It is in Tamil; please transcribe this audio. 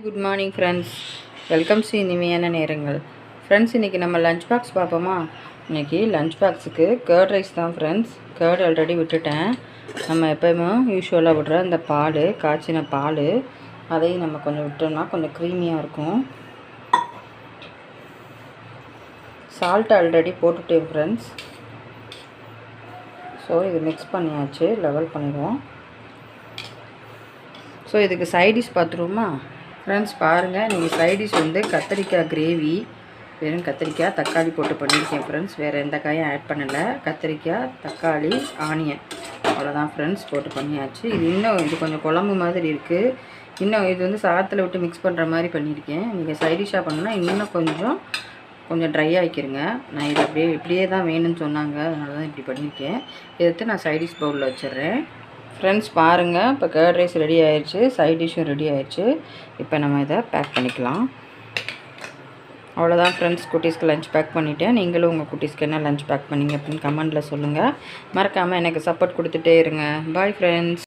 Good morning friends, welcome to இனிமையான நேரங்கள். ஃப்ரெண்ட்ஸ், இன்றைக்கி நம்ம லஞ்ச் பாக்ஸ் பார்ப்போமா? இன்றைக்கி லஞ்ச் பாக்ஸுக்கு கேர்ட் ரைஸ் தான் ஃப்ரெண்ட்ஸ். கேர்ட் ஆல்ரெடி விட்டுட்டேன். நம்ம எப்போயுமே யூஸ்வலாக விடுற அந்த பால், காய்ச்சின பால், அதையும் நம்ம கொஞ்சம் விட்டோம்னா கொஞ்சம் க்ரீமியாக இருக்கும். சால்ட் ஆல்ரெடி போட்டுட்டேன் ஃப்ரெண்ட்ஸ். ஸோ இது மிக்ஸ் பண்ணியாச்சு, லெவல் பண்ணிடுவோம். ஸோ இதுக்கு சைடிஷ் பார்த்துருவோமா ஃப்ரெண்ட்ஸ்? பாருங்கள், நீங்கள் சைடிஷ் வந்து கத்திரிக்காய் கிரேவி, வெறும் கத்திரிக்காய் தக்காளி போட்டு பண்ணியிருக்கேன் ஃப்ரெண்ட்ஸ். வேறு எந்த காயும் ஆட் பண்ணலை. கத்திரிக்காய், தக்காளி, ஆனியன், அவ்வளோதான் ஃப்ரெண்ட்ஸ் போட்டு பண்ணியாச்சு. இது கொஞ்சம் குழம்பு மாதிரி இருக்குது. இது வந்து சாதத்தில் விட்டு மிக்ஸ் பண்ணுற மாதிரி பண்ணியிருக்கேன். நீங்கள் சைடிஷாக பண்ணால் இன்னும் கொஞ்சம் ட்ரை ஆகிக்கிறங்க. நான் இது இப்படியே தான் வேணும்னு சொன்னாங்க, அதனால தான் இப்படி பண்ணியிருக்கேன். எடுத்து நான் சைடிஷ் பவுலில் வச்சிடுறேன். ஃப்ரெண்ட்ஸ் பாருங்கள், இப்போ கேர்ட் ரைஸ் ரெடி ஆயிடுச்சு, சைட் டிஷ்ஷும் ரெடி ஆயிடுச்சு. இப்போ நம்ம இதை பேக் பண்ணிக்கலாம். அவ்வளோதான் ஃப்ரெண்ட்ஸ், குட்டீஸ்க்கு லஞ்ச் பேக் பண்ணிவிட்டேன். நீங்களும் உங்கள் குட்டீஸ்க்கு என்ன லஞ்ச் பேக் பண்ணிங்க அப்படின்னு கமெண்ட்டில் சொல்லுங்கள். மறக்காமல் எனக்கு சப்போர்ட் கொடுத்துட்டே இருங்க. Bye friends.